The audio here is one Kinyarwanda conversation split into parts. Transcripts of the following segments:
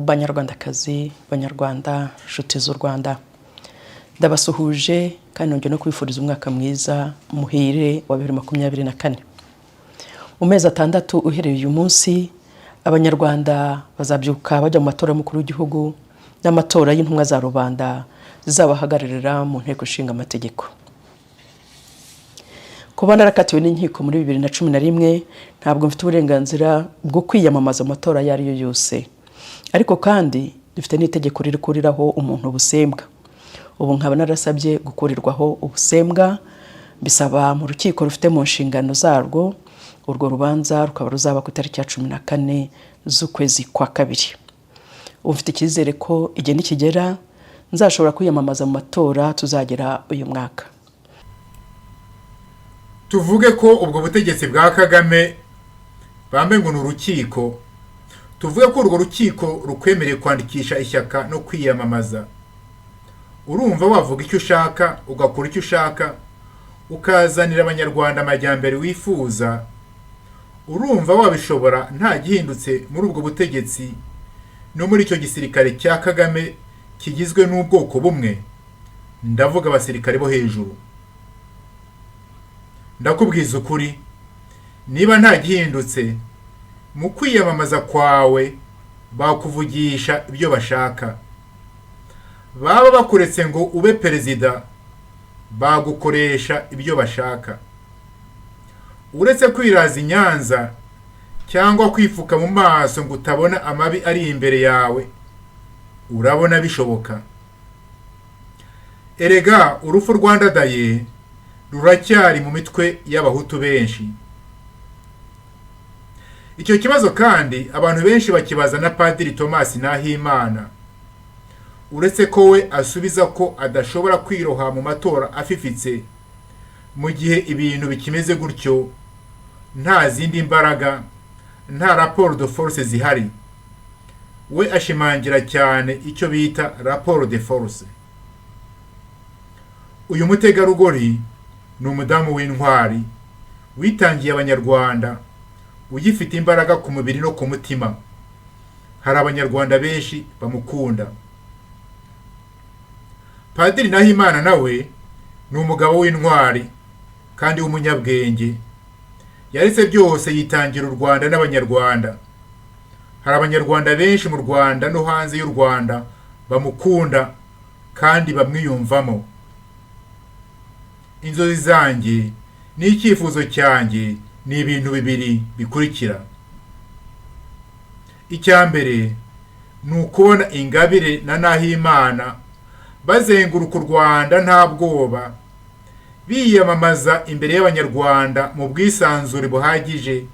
Banyarwandakazi, Banyarwanda, nshuti z'u Rwanda, ndabasuhuje kandi nongeye no kwifuriza umwaka mwiza muhire wa 2024. Mu mezi atandatu uhereye uyu munsi, Abanyarwanda bazabyuka bajya mu matora y'umukuru w'igihugu n'amatora y'intumwa za rubanda zizabahagararira mu nteko nshinga amategeko. Kuba narakatiwe n'inkiko muri 2011 ntabwo mfite uburenganzira bwo kwiyamamaza amatora yari yo yose. Ariko kandi dufite n'itegeko ririkuriraho umuntu ubusembwa. Ubu nkaba narasabye gukurirwaho ubusembwa, bisaba mu rukiko rufite mu nshingano zarwo. Urwo rubanza rukaba ruzaba ku itariki ya 14 z'ukwezi kwa kabiri. Ubu mfite icyizere ko igihe nikigera nzashobora kwiyamamaza mu matora tuzagera uyu mwaka. Tuvuge ko ubwo butegetsi bwa Kagame bambe ngo n'urukiko. Tuvuge ko urwo rukiko rukwemereye kwandikisha ishyaka no kwiyamamaza. Urunva wavuga icyo ushaka, ugakora icyo ushaka, ukazanira abanyarwanda amajyambere wifuza. Urunva wabishobora ntagihindutse muri ubwo butegetsi no muri icyo gisirikare cya Kagame cyigizwe n'ubwoko bumwe. Ndavuga abasirikare bo hejuru. Ndakubwiza ukuri, niba ntagihindutse mu kwiyamamaza kwawe bakuvugisha ibyo bashaka. Baba bakuretse ngo ube perezida, bagukoresha ibyo bashaka. Uretse kwiraza inyanza cyangwa kwifuka mu maso ngo utabona amabi ari imbere yawe, urabona bishoboka. Erega urupfu rwandadaye ruracyari mu mitwe y'abahutu benshi. Icyo kibazo kandi abantu benshi bakibaza na Padiri Thomas Nahimana. Uretse ko we asubiza ko adashobora kwiroha mu matora afifitse mu gihe ibintu bikimeze gutyo, nta zindi mbaraga, nta rapport de forces zihari. We ashimangira cyane icyo bita rapport de forces. Uyu mutegarugori ni umudamu w'intwari witangiye abanyarwanda, ugifite imbaraga ku mubiri no ku mutima. Hari abanyarwanda benshi bamukunda. Padiri Nahimana nawe ni umugabo w'intwari kandi w'umunyabwenge. Yaretse byose yitangira u Rwanda n'abanyarwanda. Hari abanyarwanda benshi mu Rwanda no hanze y'u Rwanda bamukunda kandi bamwiyumvamo. Inzozi zanjye n'icyifuzo cyanjye ni ibintu bibiri bikurikira. Icyambere ni ukubona Ingabire na Nahimana bazenguruka u Rwanda nta bwoba, biyamamaza imbere y'abanyarwanda mu bwisanzure buhagije,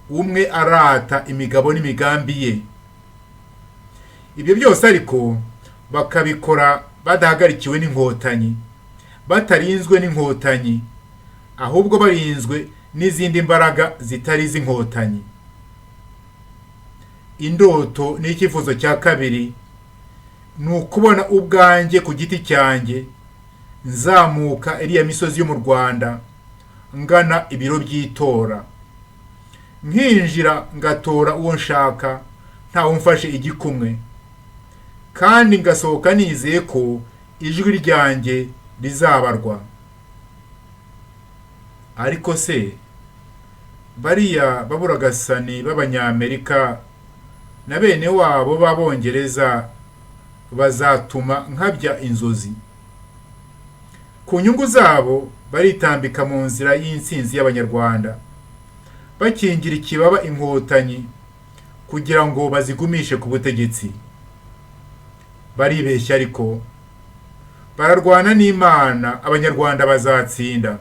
umwe arata imigabo n'imigambi ye. Ibyo byose ariko bakabikora badahagarikiwe n'inkotanyi, batarinzwe n'inkotanyi, ahubwo barinzwe n'izindi mbaraga zitari iz'inkotanyi. Indoto n'icyifuzo cya kabiri ni ukubona ubwanjye ku giti cyanjye nzamuka iriya misozi yo mu Rwanda ngana ibiro by'itora, nkinjira ngatora uwo nshaka ntawe umfashe igikumwe, kandi ngasohoka nizeye ko ijwi ryanjye rizabarwa. Ariko se bariya baburagasani b'Abanyamerika na bene wabo b'Abongereza bazatuma nkabya inzozi? Ku nyungu zabo baritambika mu nzira y'insinzi y'abanyarwanda, bakingira ikibaba inkotanyi kugira ngo bazigumishe ku butegetsi. Baribeshya ariko bararwana n'Imana, abanyarwanda bazatsinda.